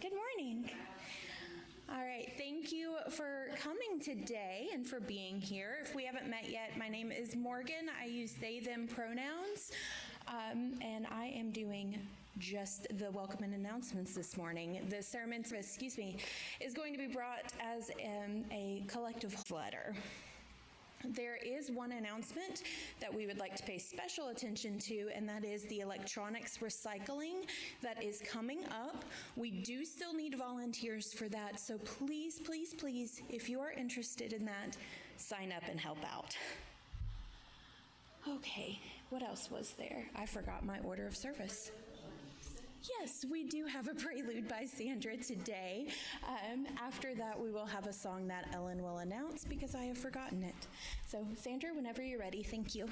Good morning. All right, thank you for coming today and for being here. If we haven't met yet, my name is Morgan. I use they, them pronouns, and I am doing just the welcome and announcements this morning. The sermon, is going to be brought as a collective letter. There is one announcement that we would like to pay special attention to, and that is the electronics recycling that is coming up. We do still need volunteers for that, so please, please, please, if you are interested in that, sign up and help out. Okay, what else was there? I forgot my order of service. Yes, we do have a prelude by Sandra today. After that, we will have a song that Ellen will announce because I have forgotten it. So, Sandra, whenever you're ready, thank you.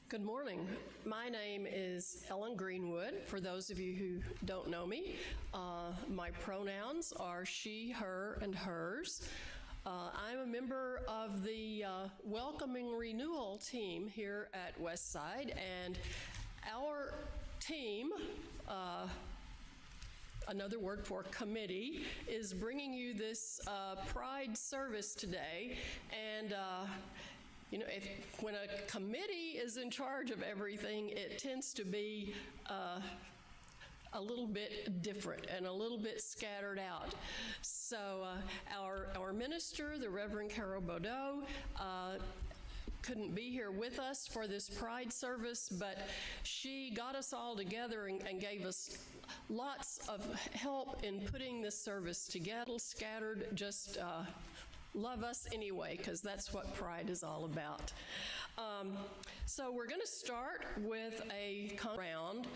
Good morning. My name is Ellen Greenwood. For those of you who don't know me, my pronouns are she, her, and hers. I'm a member of the Welcoming Renewal team here at Westside, and our team, another word for committee, is bringing you this Pride service today. And you know, when a committee is in charge of everything, it tends to be a little bit different and a little bit scattered out. So our minister, the Reverend Carol Baudot, couldn't be here with us for this Pride service, but she got us all together and gave us lots of help in putting this service together. Scattered, just love us anyway, because that's what Pride is all about. So we're going to start with a round.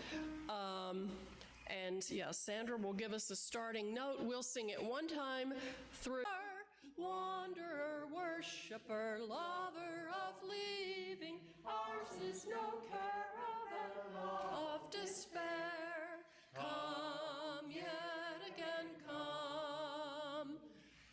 And yeah, Sandra will give us a starting note. We'll sing it one time through. Wanderer, worshiper, lover of leaving, ours is no caravan of despair. Come yet again, come,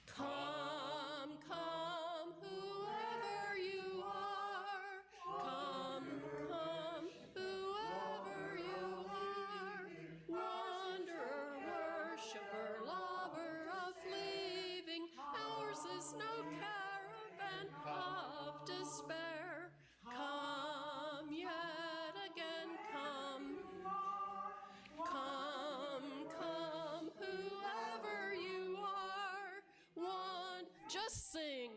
come, come, whoever you are, come, come, whoever you are, wanderer, worshiper, lover of leaving, ours is no caravan of despair. Come yet again, come, come, come, whoever you are, just sing.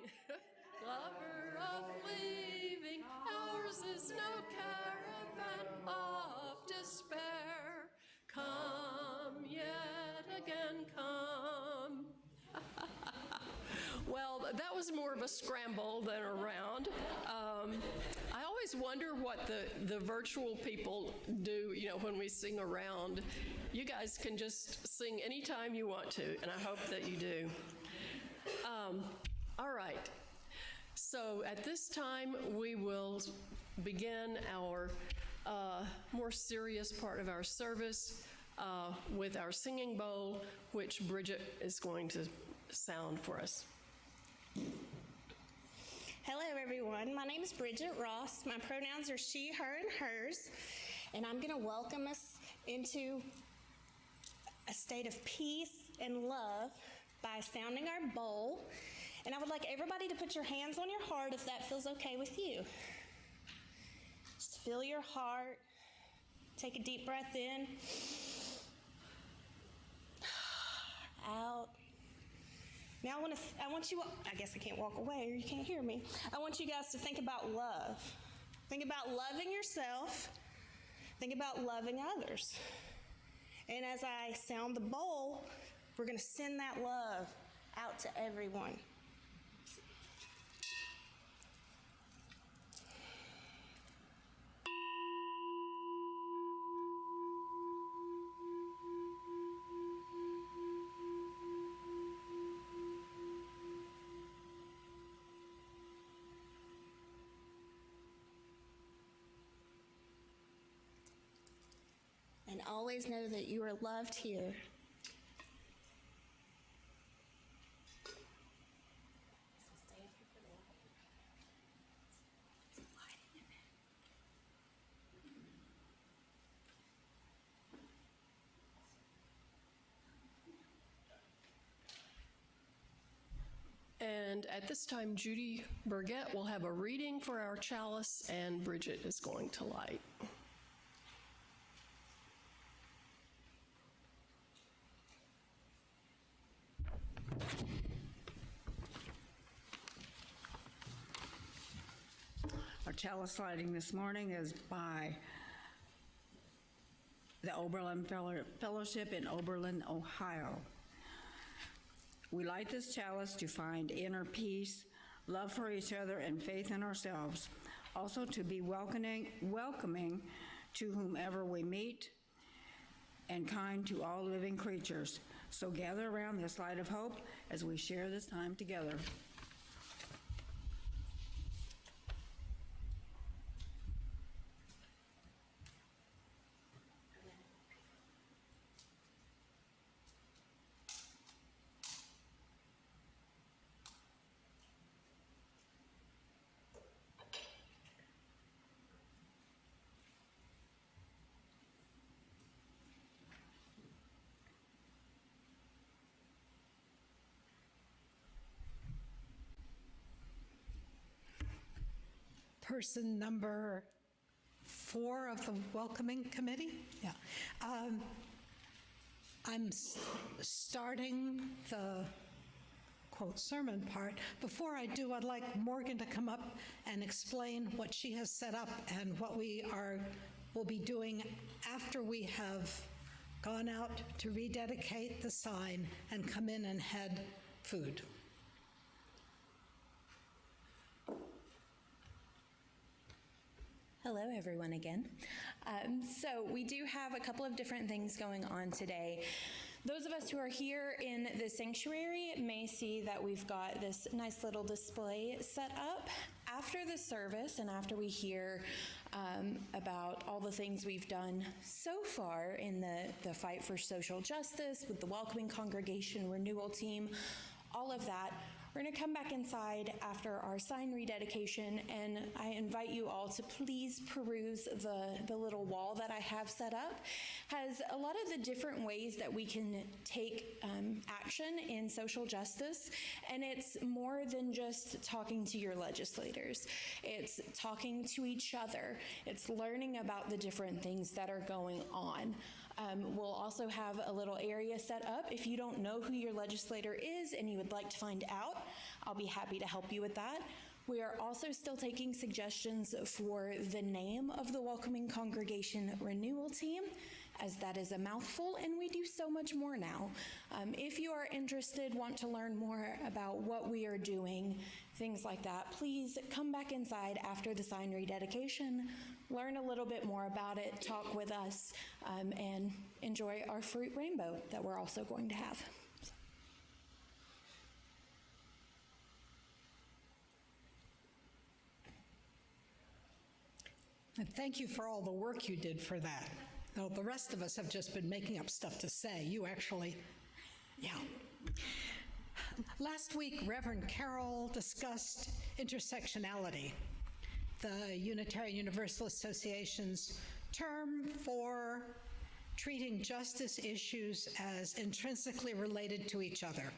Lover of leaving, ours is no caravan of despair. Come yet again, come. Well, that was more of a scramble than a round. I always wonder what the virtual people do, you know, when we sing a round. You guys can just sing anytime you want to, and I hope that you do. All right. So at this time, we will begin our more serious part of our service with our singing bowl, which Bridget is going to sound for us. Hello, everyone. My name is Bridget Ross. My pronouns are she, her, and hers, and I'm going to welcome us into a state of peace and love by sounding our bowl. And I would like everybody to put your hands on your heart if that feels okay with you. Just feel your heart. Take a deep breath in. Out. Now I want you, I guess I can't walk away or you can't hear me. I want you guys to think about love. Think about loving yourself. Think about loving others. And as I sound the bowl, we're going to send that love out to everyone. And always know that you are loved here. And at this time, Judy Burgett will have a reading for our chalice, and Bridget is going to light. Our chalice lighting this morning is by the Oberlin Fellowship in Oberlin, Ohio. We light this chalice to find inner peace, love for each other, and faith in ourselves. Also to be welcoming to whomever we meet, and kind to all living creatures. So gather around this light of hope as we share this time together. Person number 4 of the welcoming committee. Yeah. I'm starting the quote sermon part. Before I do, I'd like Morgan to come up and explain what she has set up and what will be doing after we have gone out to rededicate the sign and come in and head food. Hello, everyone, again. So we do have a couple of different things going on today. Those of us who are here in the sanctuary may see that we've got this nice little display set up. After the service and after we hear about all the things we've done so far in the fight for social justice with the Welcoming Congregation Renewal Team, all of that, we're going to come back inside after our sign rededication, and I invite you all to please peruse the little wall that I have set up. Has a lot of the different ways that we can take action in social justice, and it's more than just talking to your legislators. It's talking to each other. It's learning about the different things that are going on. We'll also have a little area set up. If you don't know who your legislator is and you would like to find out, I'll be happy to help you with that. We are also still taking suggestions for the name of the Welcoming Congregation Renewal Team, as that is a mouthful, and we do so much more now. If you are interested, want to learn more about what we are doing, things like that, please come back inside after the sign rededication, learn a little bit more about it, talk with us, and enjoy our fruit rainbow that we're also going to have. And thank you for all the work you did for that. Now, the rest of us have just been making up stuff to say. You actually, yeah. Last week, Reverend Carroll discussed intersectionality, the Unitarian Universalist Association's term for treating justice issues as intrinsically related to each other.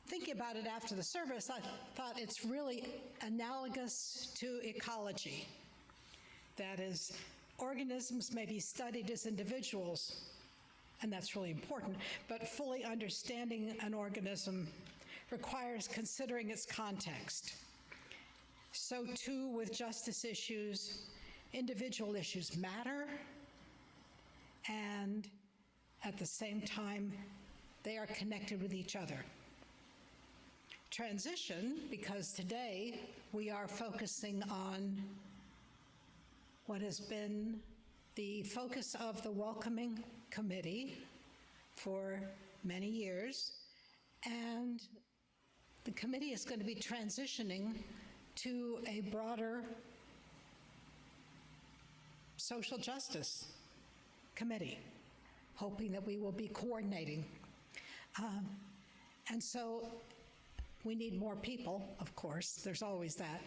Thinking about it after the service, I thought it's really analogous to ecology. That is, organisms may be studied as individuals, and that's really important, but fully understanding an organism requires considering its context. So too with justice issues, individual issues matter, and at the same time, they are connected with each other. Transition, because today we are focusing on what has been the focus of the Welcoming Committee for many years, and the committee is going to be transitioning to a broader social justice committee, hoping that we will be coordinating. And so we need more people, of course, there's always that,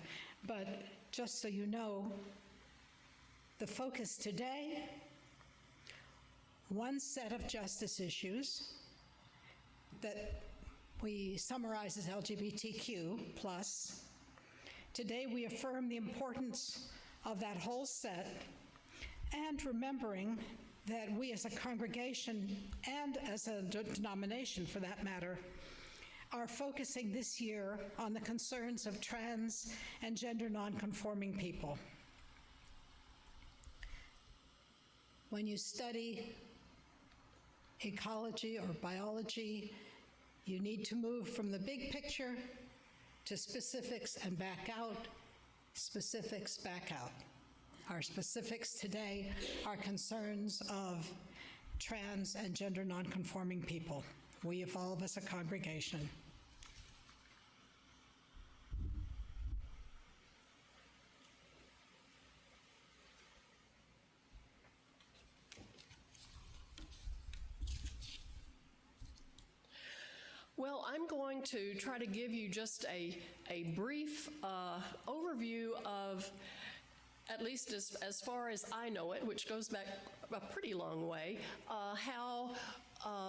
but just so you know, the focus today, one set of justice issues that we summarize as LGBTQ+. Today we affirm the importance of that whole set, and remembering that we as a congregation, and as a denomination for that matter, are focusing this year on the concerns of trans and gender nonconforming people. When you study ecology or biology, you need to move from the big picture to specifics and back out, specifics back out. Our specifics today are concerns of trans and gender nonconforming people. We evolve as a congregation. Well, I'm going to try to give you just a brief overview of, at least as far as I know it, which goes back a pretty long way, how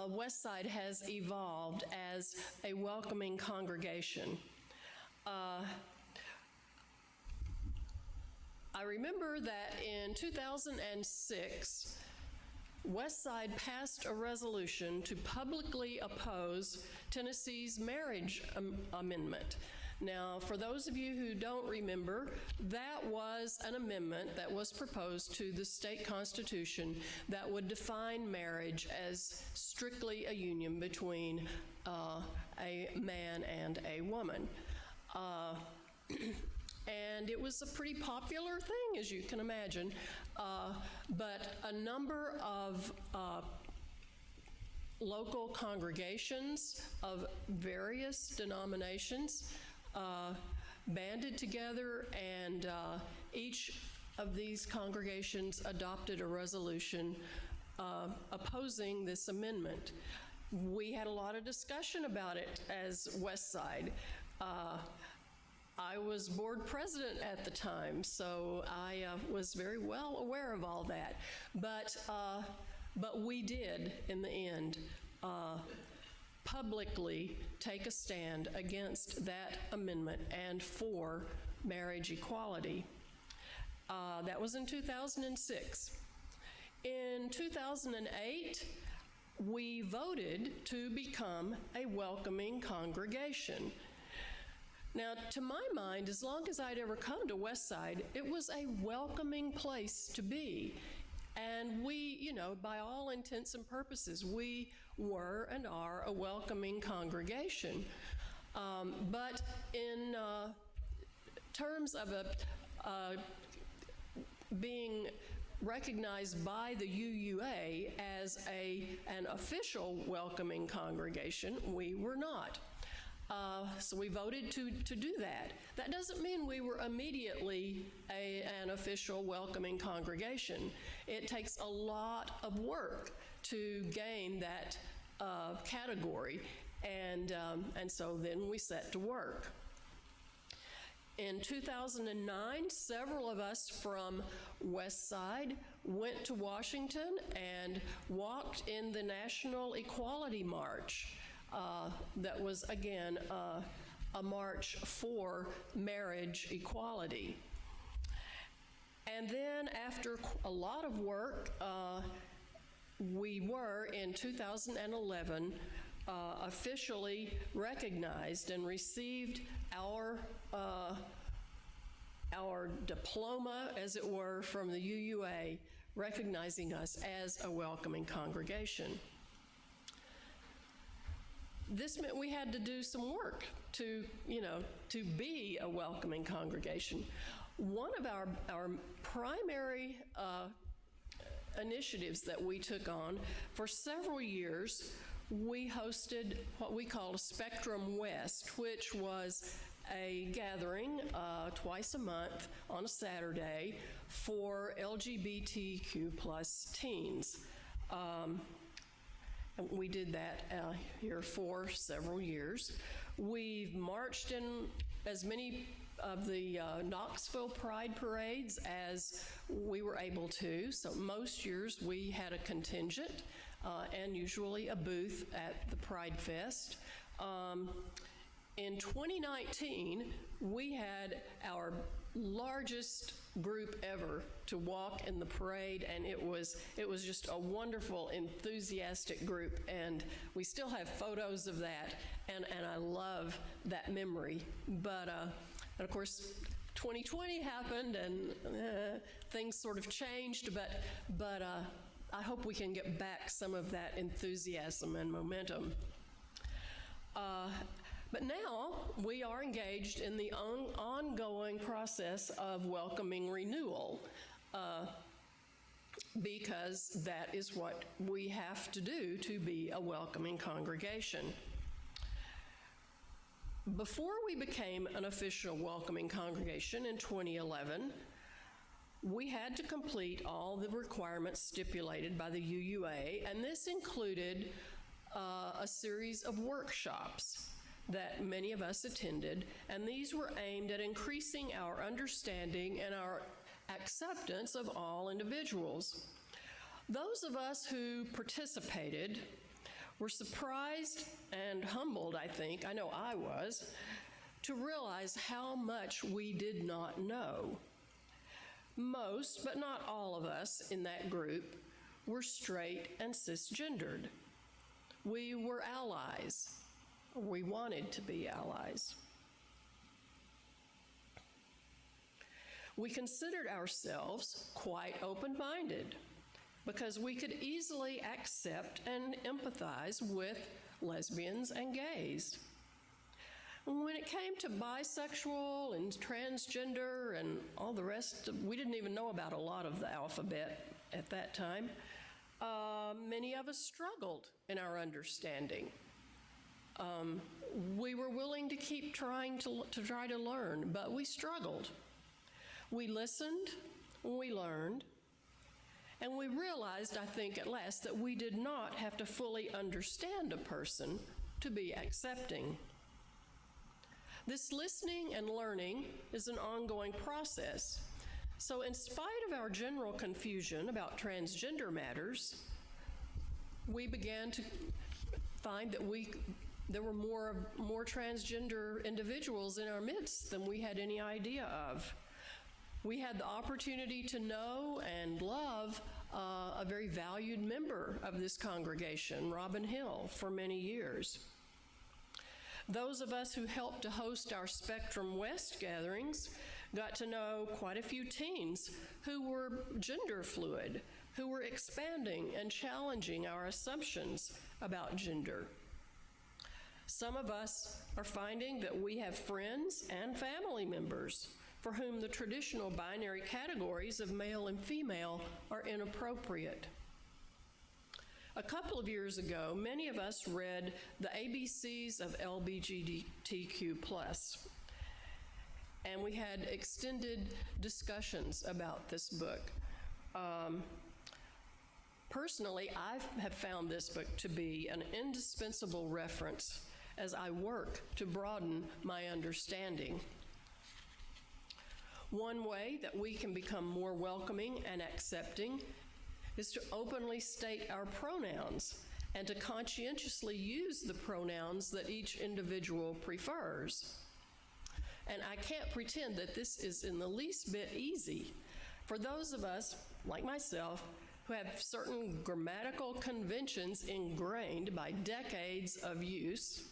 Westside has evolved as a welcoming congregation. I remember that in 2006, Westside passed a resolution to publicly oppose Tennessee's marriage amendment. Now, for those of you who don't remember, that was an amendment that was proposed to the state constitution that would define marriage as strictly a union between a man and a woman. And it was a pretty popular thing, as you can imagine, but a number of local congregations of various denominations banded together, and each of these congregations adopted a resolution opposing this amendment. We had a lot of discussion about it as Westside. I was board president at the time, so I was very well aware of all that. But we did, in the end, publicly take a stand against that amendment and for marriage equality. That was in 2006. In 2008, we voted to become a welcoming congregation. Now, to my mind, as long as I'd ever come to Westside, it was a welcoming place to be. And we, you know, by all intents and purposes, we were and are a welcoming congregation. But in terms of being recognized by the UUA as an official welcoming congregation, we were not. So we voted to do that. That doesn't mean we were immediately an official welcoming congregation. It takes a lot of work to gain that category, and so then we set to work. In 2009, several of us from Westside went to Washington and walked in the National Equality March. That was, again, a march for marriage equality. And then after a lot of work, we were, in 2011, officially recognized and received our diploma, as it were, from the UUA, recognizing us as a welcoming congregation. This meant we had to do some work to be a welcoming congregation. One of our primary initiatives that we took on for several years, we hosted what we called a Spectrum West, which was a gathering twice a month on a Saturday for LGBTQ plus teens. We did that here for several years. We've marched in as many of the Knoxville Pride parades as we were able to. So most years we had a contingent and usually a booth at the Pride Fest. In 2019, we had our largest group ever to walk in the parade, and it was just a wonderful, enthusiastic group, and we still have photos of that, and I love that memory. But and of course, 2020 happened, and things sort of changed, but I hope we can get back some of that enthusiasm and momentum. But now we are engaged in the ongoing process of welcoming renewal, because that is what we have to do to be a welcoming congregation. Before we became an official welcoming congregation in 2011, we had to complete all the requirements stipulated by the UUA, and this included a series of workshops that many of us attended, and these were aimed at increasing our understanding and our acceptance of all individuals. Those of us who participated were surprised and humbled, I know I was, to realize how much we did not know. Most, but not all of us in that group were straight and cisgendered. We were allies. We wanted to be allies. We considered ourselves quite open-minded because we could easily accept and empathize with lesbians and gays. When it came to bisexual and transgender and all the rest, we didn't even know about a lot of the alphabet at that time. Many of us struggled in our understanding. We were willing to keep trying to learn, but we struggled. We listened, we learned, and we realized, I think at last, that we did not have to fully understand a person to be accepting. This listening and learning is an ongoing process. So in spite of our general confusion about transgender matters, we began to find that there were more transgender individuals in our midst than we had any idea of. We had the opportunity to know and love a very valued member of this congregation, Robin Hill, for many years. Those of us who helped to host our Spectrum West gatherings got to know quite a few teens who were gender fluid, who were expanding and challenging our assumptions about gender. Some of us are finding that we have friends and family members for whom the traditional binary categories of male and female are inappropriate. A couple of years ago, many of us read The ABCs of LGBTQ+, and we had extended discussions about this book. Personally, I have found this book to be an indispensable reference as I work to broaden my understanding. One way that we can become more welcoming and accepting is to openly state our pronouns and to conscientiously use the pronouns that each individual prefers. And I can't pretend that this is in the least bit easy. For those of us, like myself, who have certain grammatical conventions ingrained by decades of use,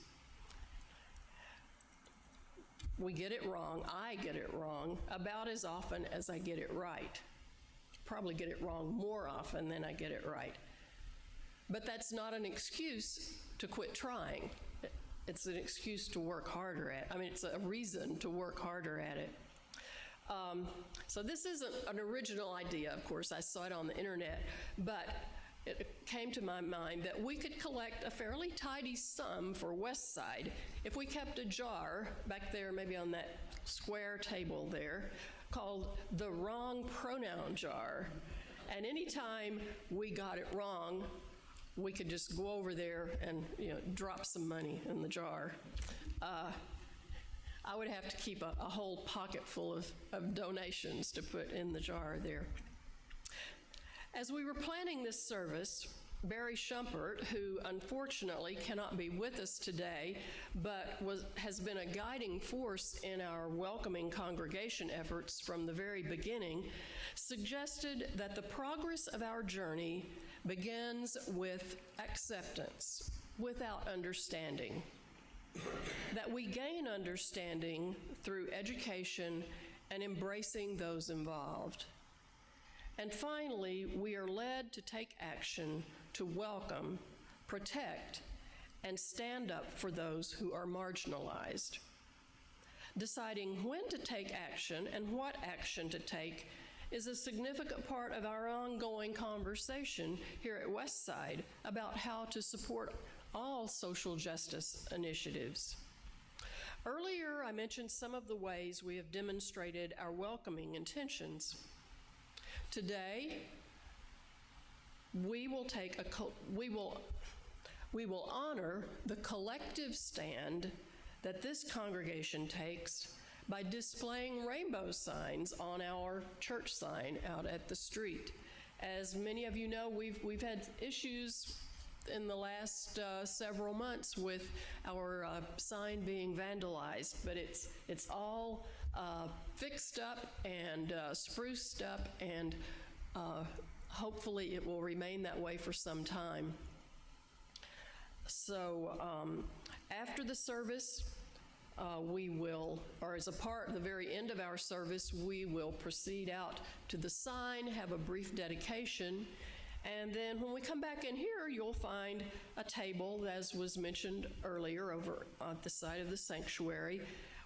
we get it wrong. I get it wrong about as often as I get it right. Probably get it wrong more often than I get it right. But that's not an excuse to quit trying. It's an excuse to work harder at. I mean, it's a reason to work harder at it. So this isn't an original idea, of course. I saw it on the internet, but it came to my mind that we could collect a fairly tidy sum for Westside if we kept a jar back there, maybe on that square table there, called the wrong pronoun jar. And anytime we got it wrong, we could just go over there and drop some money in the jar. I would have to keep a whole pocket full of donations to put in the jar there. As we were planning this service, Barry Schumpert, who unfortunately cannot be with us today, but has been a guiding force in our welcoming congregation efforts from the very beginning, suggested that the progress of our journey begins with acceptance, without understanding. That we gain understanding through education and embracing those involved. And finally, we are led to take action to welcome, protect, and stand up for those who are marginalized. Deciding when to take action and what action to take is a significant part of our ongoing conversation here at Westside about how to support all social justice initiatives. Earlier, I mentioned some of the ways we have demonstrated our welcoming intentions. Today, we will honor the collective stand that this congregation takes by displaying rainbow signs on our church sign out at the street. As many of you know, we've had issues in the last several months with our sign being vandalized, but it's all fixed up and spruced up, and hopefully it will remain that way for some time. So after the service, we will, or as a part, the very end of our service, we will proceed out to the sign, have a brief dedication, and then when we come back in here, you'll find a table, as was mentioned earlier, over at the side of the sanctuary,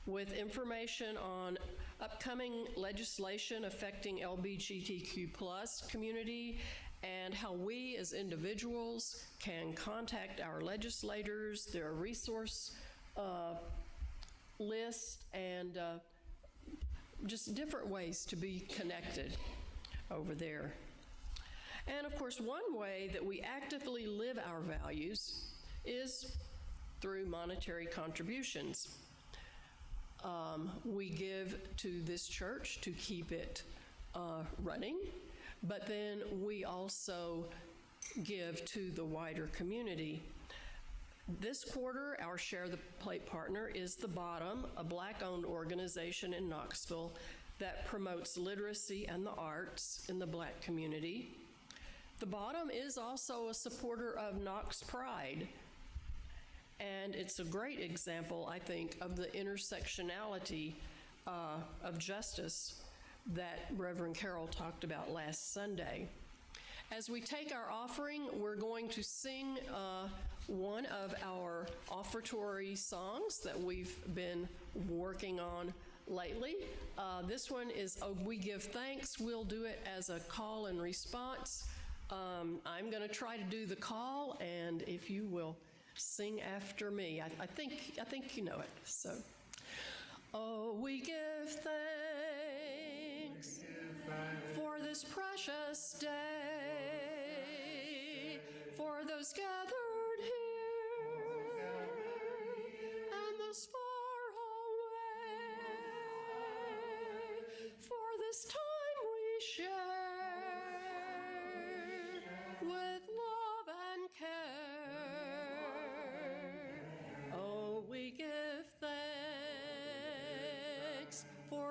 with information on upcoming legislation affecting LGBTQ+ community and how we as individuals can contact our legislators, their resource list, and just different ways to be connected over there. And of course, one way that we actively live our values is through monetary contributions. We give to this church to keep it running, but then we also give to the wider community. This quarter, our Share the Plate partner is The Bottom, a Black-owned organization in Knoxville that promotes literacy and the arts in the Black community. The Bottom is also a supporter of Knox Pride, and it's a great example, I think, of the intersectionality of justice that Reverend Carroll talked about last Sunday. As we take our offering, we're going to sing one of our offertory songs that we've been working on lately. This one is "Oh, We Give Thanks." We'll do it as a call and response. I'm going to try to do the call, and if you will sing after me, I think you know it. So, oh, we give thanks for this precious day, for those gathered here and those far away,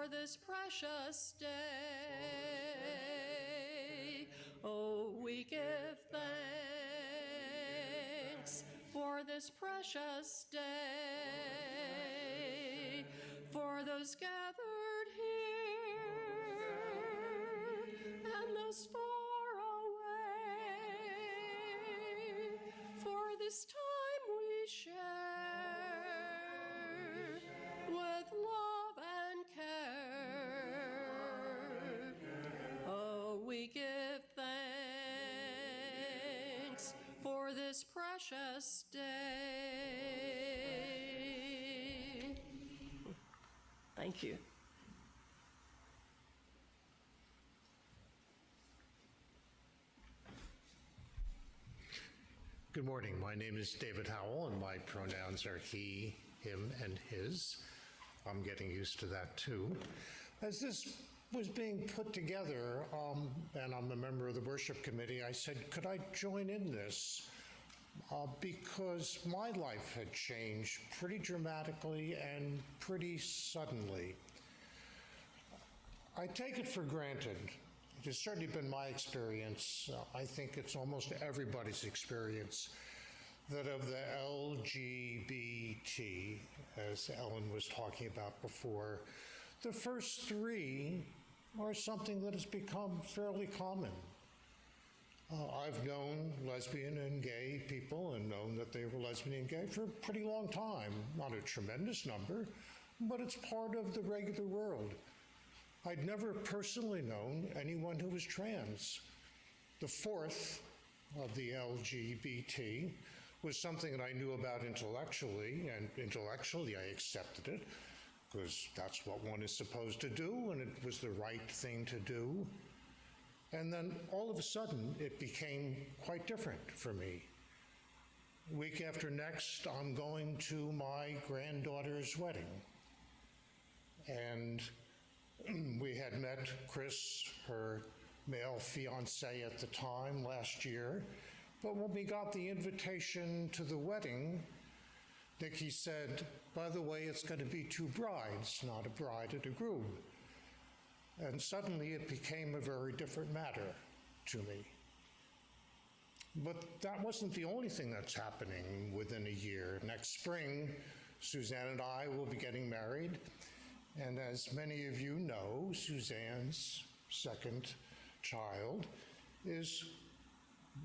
this precious day. Oh, we give thanks for this precious day, for those gathered here and those far away, for this time we share with love and care. Oh, we give thanks for this precious day. Thank you. Good morning. My name is David Howell, and my pronouns are he, him, and his. I'm getting used to that too. As this was being put together, and I'm a member of the worship committee, I said, could I join in this? Because my life had changed pretty dramatically and pretty suddenly. I take it for granted. It has certainly been my experience, I think it's almost everybody's experience, that of the LGBT, as Ellen was talking about before, the first three are something that has become fairly common. I've known lesbian and gay people and known that they were lesbian and gay for a pretty long time. Not a tremendous number, but it's part of the regular world. I'd never personally known anyone who was trans. The fourth of the LGBT was something that I knew about intellectually, and intellectually I accepted it, because that's what one is supposed to do, and it was the right thing to do. And then all of a sudden, it became quite different for me. Week after next, I'm going to my granddaughter's wedding. And we had met Chris, her male fiance at the time, last year. But when we got the invitation to the wedding, Nikki said, by the way, it's going to be two brides, not a bride and a groom. And suddenly it became a very different matter to me. But that wasn't the only thing that's happening within a year. Next spring, Suzanne and I will be getting married. And as many of you know, Suzanne's second child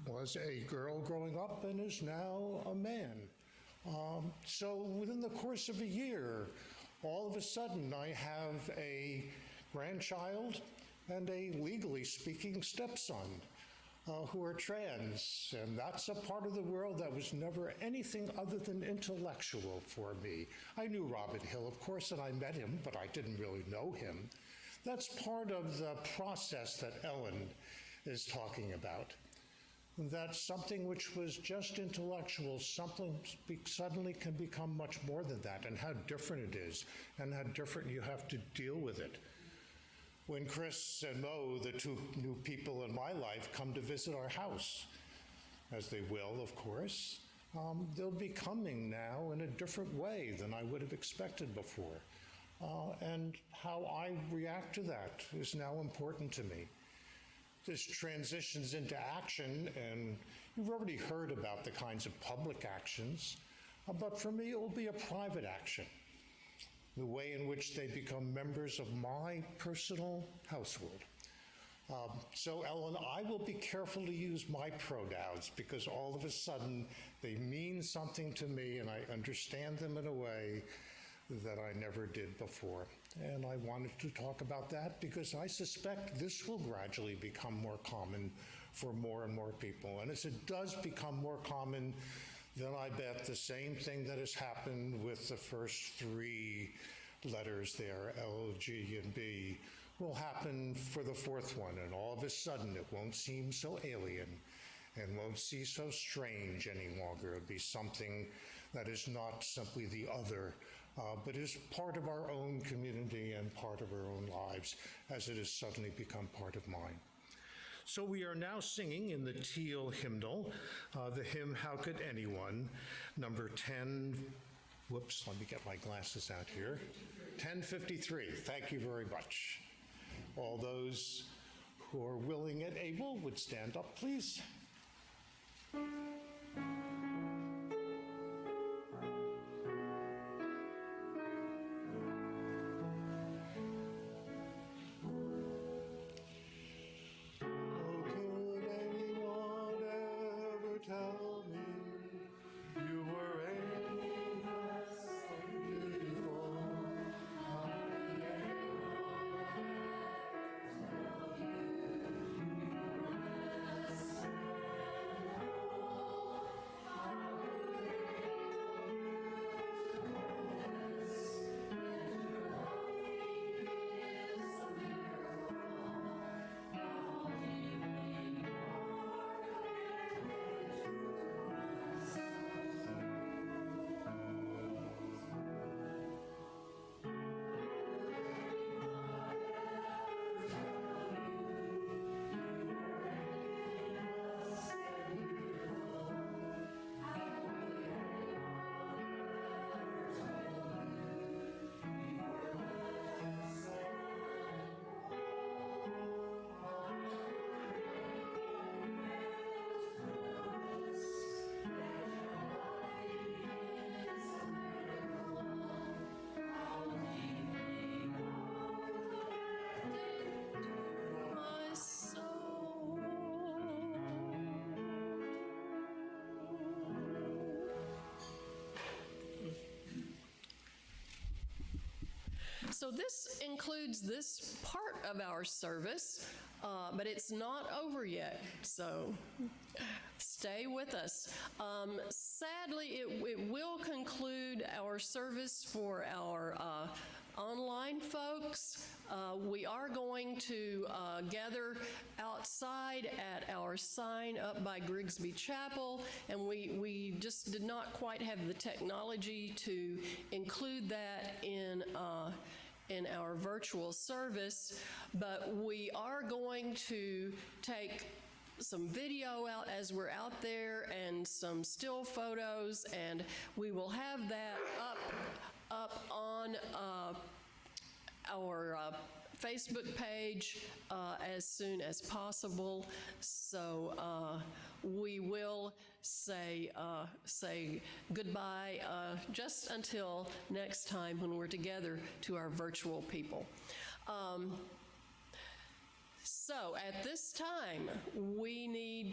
was a girl growing up and is now a man. So within the course of a year, all of a sudden I have a grandchild and a legally speaking stepson who are trans, and that's a part of the world that was never anything other than intellectual for me. I knew Robin Hill, of course, and I met him, but I didn't really know him. That's part of the process that Ellen is talking about. That something which was just intellectual, something suddenly can become much more than that, and how different it is, and how different you have to deal with it. When Chris and Mo, the two new people in my life, come to visit our house, as they will, of course, they'll be coming now in a different way than I would have expected before. And how I react to that is now important to me. This transitions into action, and you've already heard about the kinds of public actions, but for me it will be a private action. The way in which they become members of my personal household. So Ellen, I will be careful to use my pronouns because all of a sudden they mean something to me and I understand them in a way that I never did before. And I wanted to talk about that because I suspect this will gradually become more common for more and more people. And as it does become more common, then I bet the same thing that has happened with the first three letters there, L, G, and B, will happen for the fourth one. And all of a sudden, it won't seem so alien and won't seem so strange any longer. It'll be something that is not simply the other, but is part of our own community and part of our own lives, as it has suddenly become part of mine. So we are now singing in the Teal hymnal, the hymn, How Could Anyone, number 10, Whoops, let me get my glasses out here. 10:53, thank you very much. All those who are willing and able would stand up, please. Could anyone ever tell me you were any less than beautiful? My soul. So this includes this part of our service, but it's not over yet, so stay with us. Sadly, it will conclude our service for our online folks. We are going to gather outside at our sign up by Grigsby Chapel, and we just did not quite have the technology to include that in our virtual service, but we are going to take some video out as we're out there and some still photos, and we will have that up on our Facebook page as soon as possible. So we will say goodbye just until next time when we're together to our virtual people. So at this time, we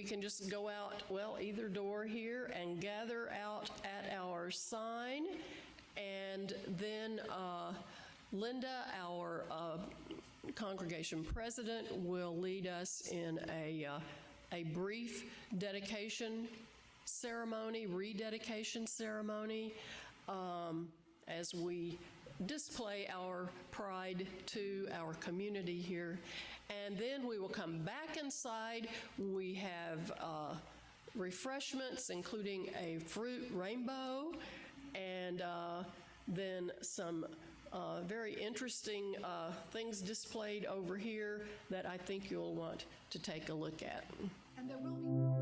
can just go out, well, either door here and gather out at our sign, and then Linda, our congregation president, will lead us in a brief dedication ceremony, rededication ceremony, as we display our pride to our community here. And then we will come back inside. We have refreshments, including a fruit rainbow, and then some very interesting things displayed over here that I think you'll want to take a look at. And there will be